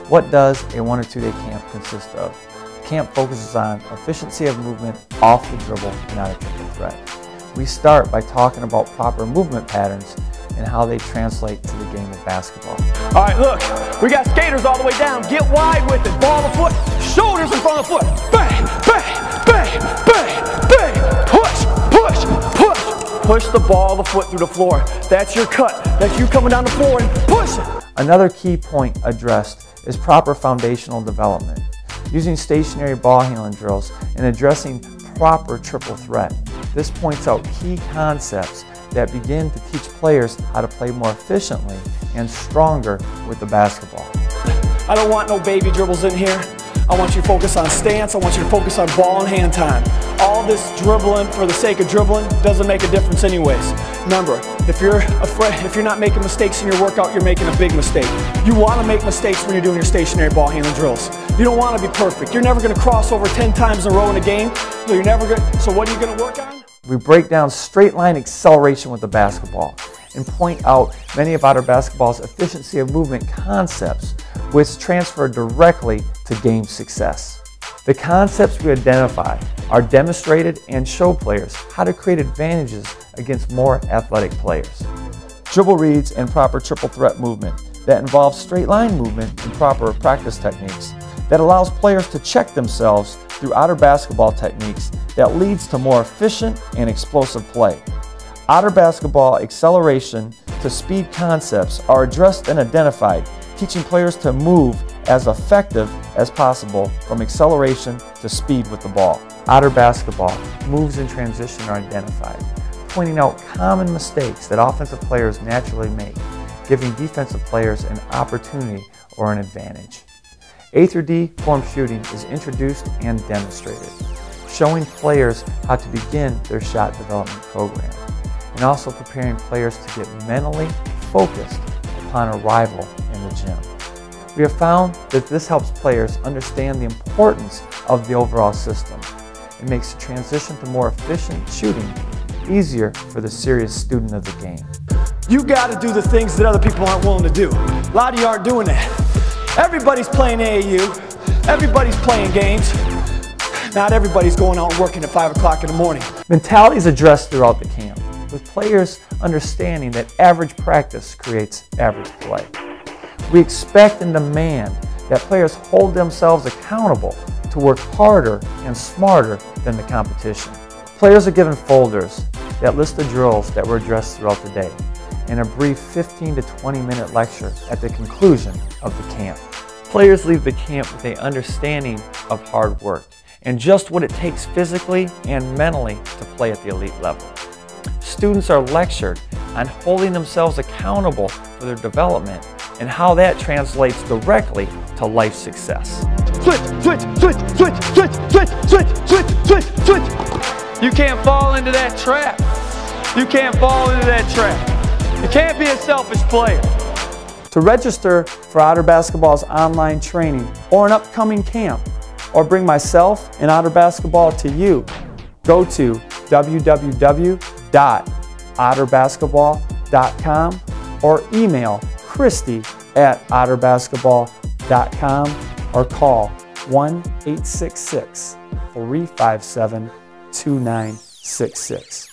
What does a 1 or 2 day camp consist of? The camp focuses on efficiency of movement off the dribble and out of triple threat. We start by talking about proper movement patterns and how they translate to the game of basketball. All right, look, we got skaters all the way down. Get wide with it. Ball of the foot, shoulders in front of the foot. Bang, bang, bang, bang, bang. Push, push, push. Push the ball of the foot through the floor. That's your cut. That's you coming down the floor and pushing. Another key point addressed is proper foundational development. Using stationary ball handling drills and addressing proper triple threat. This points out key concepts that begin to teach players how to play more efficiently and stronger with the basketball. I don't want no baby dribbles in here. I want you to focus on stance. I want you to focus on ball and hand time. All this dribbling for the sake of dribbling doesn't make a difference anyways. Remember, if you're not making mistakes in your workout, you're making a big mistake. You want to make mistakes when you're doing your stationary ball handling drills. You don't want to be perfect. You're never going to cross over 10 times in a row in a game. So you're never going. So what are you going to work on? We break down straight line acceleration with the basketball and point out many of OtterBasketball's efficiency of movement concepts, which transfer directly to game success. The concepts we identify are demonstrated and show players how to create advantages against more athletic players. Dribble reads and proper triple threat movement that involves straight line movement and proper practice techniques that allows players to check themselves through OtterBasketball techniques that leads to more efficient and explosive play. OtterBasketball acceleration to speed concepts are addressed and identified, teaching players to move as effective as possible from acceleration to speed with the ball. OtterBasketball moves in transition are identified, pointing out common mistakes that offensive players naturally make, giving defensive players an opportunity or an advantage. A through D form shooting is introduced and demonstrated, showing players how to begin their shot development program, and also preparing players to get mentally focused upon a rival in the gym. We have found that this helps players understand the importance of the overall system. It makes the transition to more efficient shooting easier for the serious student of the game. You got to do the things that other people aren't willing to do. A lot of you aren't doing that. Everybody's playing AAU. Everybody's playing games. Not everybody's going out and working at 5 o'clock in the morning. Mentality is addressed throughout the camp, with players understanding that average practice creates average play. We expect and demand that players hold themselves accountable to work harder and smarter than the competition. Players are given folders that list the drills that were addressed throughout the day and a brief 15 to 20 minute lecture at the conclusion of the camp. Players leave the camp with an understanding of hard work and just what it takes physically and mentally to play at the elite level. Students are lectured on holding themselves accountable for their development and how that translates directly to life success. Switch, switch, switch, switch, switch, switch, switch, switch, switch, switch. You can't fall into that trap. You can't fall into that trap. You can't be a selfish player. To register for OtterBasketball's online training or an upcoming camp, or bring myself and OtterBasketball to you, go to www.OtterBasketball.com or email Christy@OtterBasketball.com or call 1-866-357-2966.